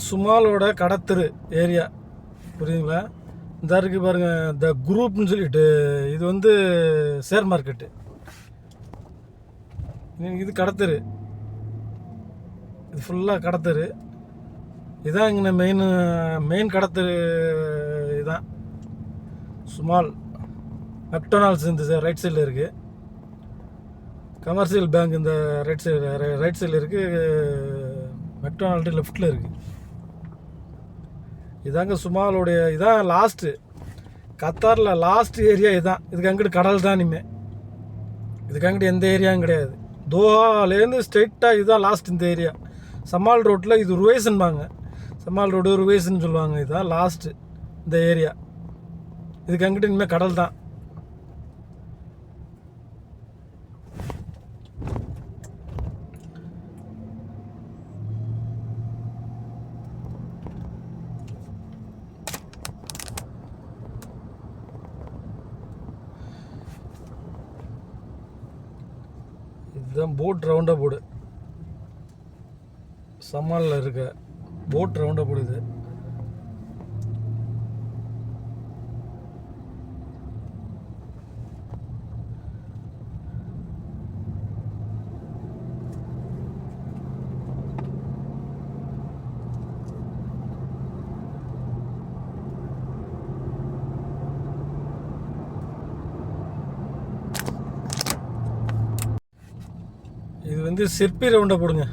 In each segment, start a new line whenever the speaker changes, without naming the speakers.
சுமாலோட கடத்தரு area புரியுதுங்களா? இந்த இருக்குது பாருங்கள், த குரூப்னு சொல்லிட்டு. இது வந்து ஷேர் மார்க்கெட்டு. இது கடத்தரு, இது ஃபுல்லாக கடத்தரு. இதுதான் இங்கே மெயின் கடத்தரு. இதுதான் சுமால். மெக்டொனால்ட்ஸ் இந்த ரைட் சைடில் இருக்குது. கமர்ஷியல் பேங்க் இந்த ரைட் சைடில் இருக்குது. மெக்டொனால்டு லெஃப்டில் இருக்குது. இதாங்க சுமாலோடைய, இதான் லாஸ்ட்டு கத்தாரில் லாஸ்ட் ஏரியா. இதுதான். இதுக்கு அங்கிட்டு கடல் தான். இனிமேல் இதுக்கு அங்கிட்டு எந்த ஏரியாவும் கிடையாது. தோஹாலேருந்து ஸ்ட்ரெயிட்டாக இதுதான் லாஸ்ட் இந்த ஏரியா. சமால் ரோட்டில் இது ருவேசன்பாங்க. சமால் ரோடு ருவேசன் சொல்லுவாங்க. இதுதான் லாஸ்ட்டு இந்த ஏரியா. இதுக்கு அங்கிட்டு இனிமேல் கடல் தான். இதுதான் போட் ரவுண்டாக போடு. சமாலில் இருக்க போட் ரவுண்டாக போடுது. இது வந்து சிற்பி ரவுண்டாக போடுங்க.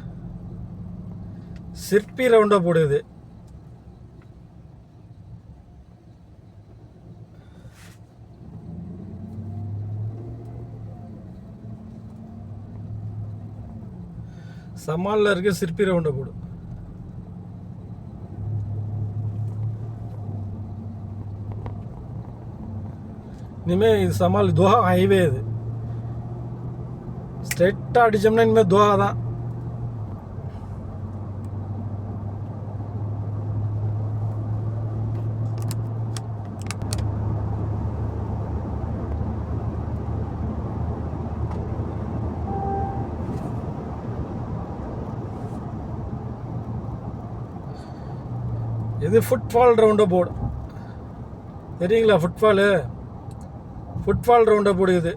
சிற்பி ரவுண்டாக போடுது. சமாலில் இருக்க சிற்பி ரவுண்டாக போடு. இனிமேல் இது சமால் தோஹா ஹைவே. இது ஸ்ட்ரெயிட்டாக அடித்தோம்னா இனிமேல் தோஹா தான். இது ஃபுட்ஃபால் ரவுண்டாக போடு. தெரியுங்களா? ஃபுட்ஃபால் ரவுண்டாக போடு. இது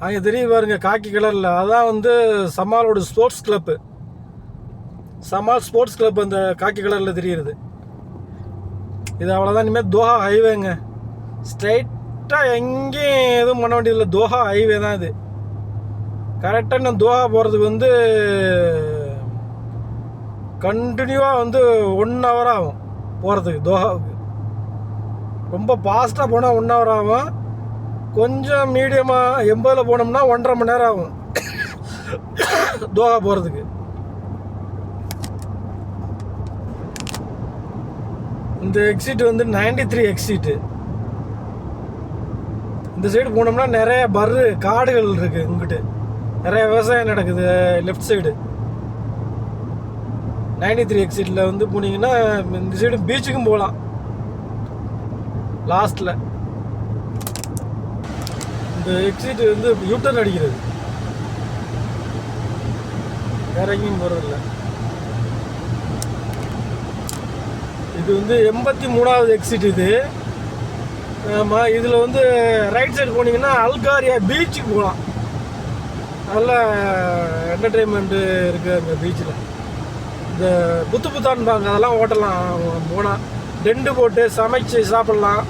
அங்கே தெரியும் பாருங்க, காக்கி கலரில். அதான் வந்து சமாலோட sports club. Chamal sports club அந்த காக்கி கலரில் தெரியுது. இது அவ்வளோதான். இனிமேல் தோஹா ஹைவேங்க. ஸ்ட்ரைட்டாக எங்கேயும் எதுவும் பண்ண வேண்டியதில்லை. தோஹா ஹைவே தான் இது. கரெக்டாக நான் தோஹா போகிறதுக்கு வந்து கண்டினியூவாக வந்து 1 hour ஆகும் போகிறதுக்கு தோஹாவுக்கு. ரொம்ப ஃபாஸ்ட்டாக போனால் 1 hour ஆகும். கொஞ்சம் மீடியமாக 80ல் போனோம்னா 1.5 மணி நேரம் ஆகும் தோஹா போகிறதுக்கு. இந்த எக்ஸிட் வந்து 93 எக்ஸிட்டு. இந்த சைடு போனோம்னா நிறைய காடுகள் இருக்குது. இங்கிட்டு நிறைய விவசாயம் நடக்குது. லெஃப்ட் சைடு 93 எக்ஸிட்டில் வந்து போனீங்கன்னா இந்த சைடு பீச்சுக்கும் போகலாம். லாஸ்ட்டில் இந்த எக்ஸிட் வந்து யூட்டர்ன் அடிக்கிறது. வேற எங்கேயும் போகிறதில்ல. இது வந்து 83வது எக்ஸிட் இது. ஆமாம். இதில் வந்து ரைட் சைடு போனீங்கன்னா அல்காரியா பீச்சுக்கு போகலாம். நல்ல என்டர்டெயின்மெண்ட்டு இருக்குது அந்த பீச்சில். இந்த புத்தான்பாங்க, அதெல்லாம் ஓட்டலாம் போனால். டெண்டு போட்டு சமைச்சு சாப்பிட்லாம்.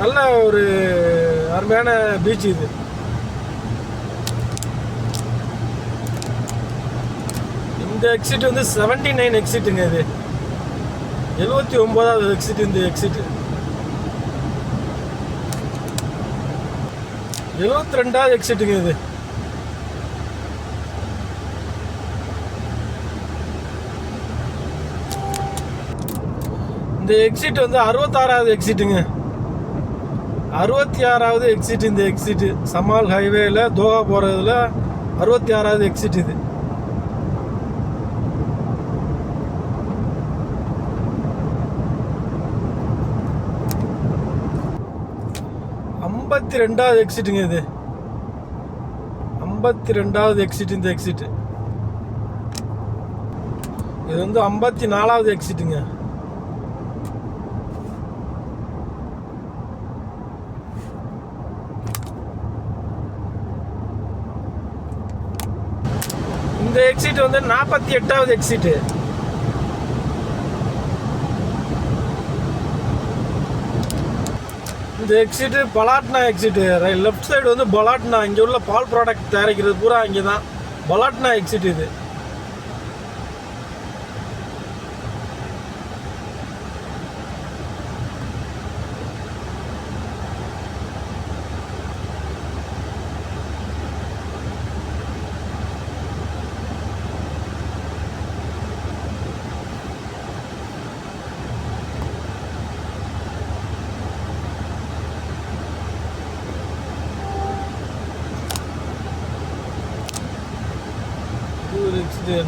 நல்ல ஒரு அருமையான பீச் இது. இந்த எக்ஸிட் வந்து 79 எக்ஸிட்டுங்க. இது 79வது எக்ஸிட். இந்த எக்ஸிட் 72வது எக்ஸிட்டுங்க. இது இந்த எக்ஸிட் வந்து 66வது எக்ஸிட்டுங்க. 66வது எக்ஸிட். இந்த எக்ஸிட்டு சமால் ஹைவேல தோஹா போகிறதுல 66வது எக்ஸிட். இது 52வது எக்ஸிட்டுங்க. இது 52வது எக்ஸிட். இந்த எக்ஸிட் இது வந்து 54வது எக்ஸிட்டுங்க. இந்த எக்ஸிட் வந்து 48வது எக்ஸிட். இந்த எக்ஸிட்டு பலாட்னா எக்ஸிட்டு. லெஃப்ட் சைடு வந்து பலாட்னா, இங்கே உள்ள பால் ப்ராடக்ட் தயாரிக்கிறது பூரா இங்கே தான். பலாட்னா எக்ஸிட் இது.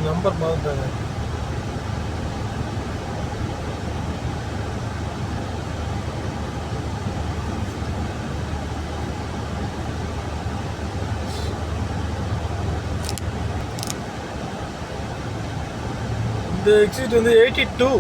நம்பர் பார்த்துட்டாங்க. இந்த எக்ஸிட் வந்து 82.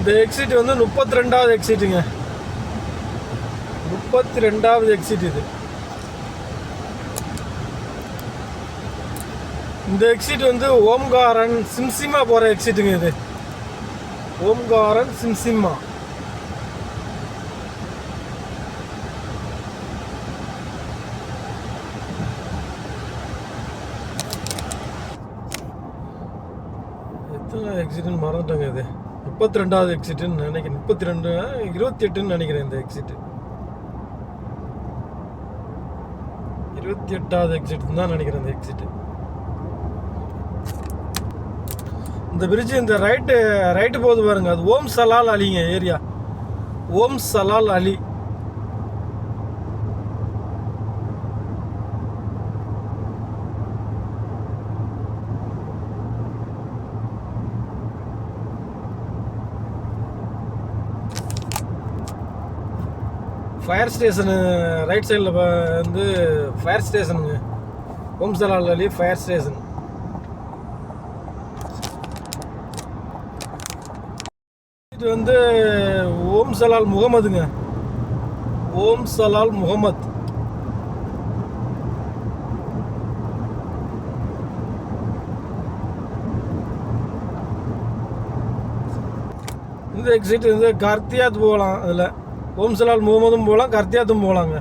இந்த எக்ஸிட் வந்து 32வது எக்ஸிட்டுங்க. 32வது எக்ஸிட் இது. இந்த எக்ஸிட் வந்து ஓம்காரன் சிம்சிமா போகிற எக்ஸிட்டுங்க. இது ஓம்காரன் சிம்சிமா. எத்தனை எக்ஸிட்னு மறந்துட்டாங்க. இது 32வது எக்ஸிட்டுன்னு நினைக்கிறேன். 32 28ன்னு நினைக்கிறேன். இந்த எக்ஸிட்டு 28வது எக்ஸிட் தான் நினைக்கிறேன். இந்த எக்ஸிட்டு. இந்த பிரிட்ஜ் இந்த ரைட்டு போகுது பாருங்க. அது ஓம் சலால் அலிங்க ஏரியா. ஓம் சலால் அலி. ஃபயர் ஸ்டேஷனு ரைட் சைடில் வந்து ஃபயர் ஸ்டேஷனுங்க. ஓம் சலால் அலி ஃபயர் ஸ்டேஷன். இது வந்து ஓம் சலால் முகமதுங்க. ஓம் சலால் முகமது. இந்த எக்ஸிட் வந்து கர்த்தியாத் போகலாம். அதில் ஓம் சலால் முகமதும் போகலாம், கர்த்தியாத்தும் போகலாங்க.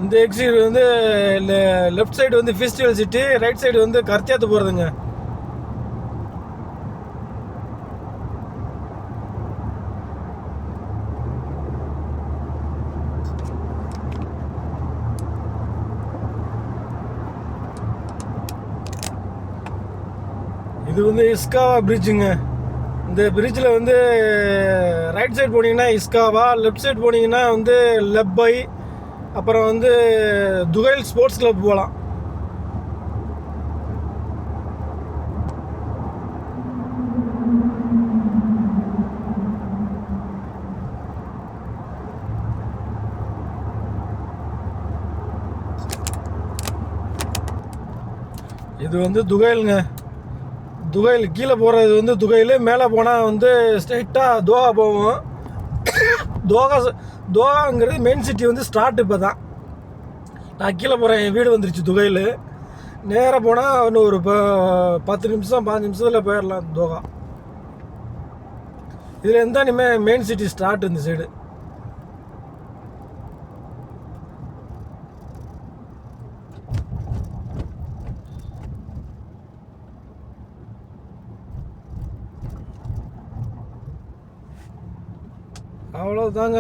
இந்த எக்ஸிட் வந்து லெஃப்ட் சைடு வந்து ஃபெஸ்டிவல் சிட்டி, ரைட் சைடு வந்து கர்த்தியாத்து போகிறதுங்க. இது வந்து இஸ்காவா பிரிட்ஜுங்க. இந்த பிரிட்ஜில் வந்து ரைட் சைடு போனீங்கன்னா இஸ்காவா, லெஃப்ட் சைடு போனீங்கன்னா வந்து லெப்பை, அப்புறம் வந்து துகைல் ஸ்போர்ட்ஸ் கிளப் போகலாம். இது வந்து துகைலுங்க. துகைல் கீழே போகிறது வந்து துகைல், மேலே போனால் வந்து ஸ்ட்ரைட்டாக தோஹா போவோம். தோஹாங்கிறது மெயின் சிட்டி வந்து ஸ்டார்ட். இப்போ தான் நான் கீழே போகிறேன். என் வீடு வந்துருச்சு துகையில். நேராக போனால் இன்னும் ஒரு 10 நிமிஷம் 5 நிமிஷத்தில் போயிடலாம் தோஹா. இதில் இருந்தால் இனிமேல் மெயின் சிட்டி ஸ்டார்ட் இந்த சைடு. அவ்வளோதாங்க.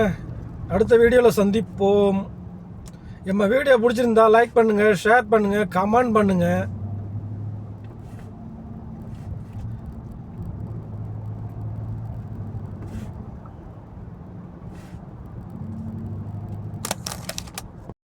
அடுத்த வீடியோவில் சந்திப்போம். நம்ம வீடியோ பிடிச்சிருந்தா லைக் பண்ணுங்கள், ஷேர் பண்ணுங்கள், கமெண்ட் பண்ணுங்கள்.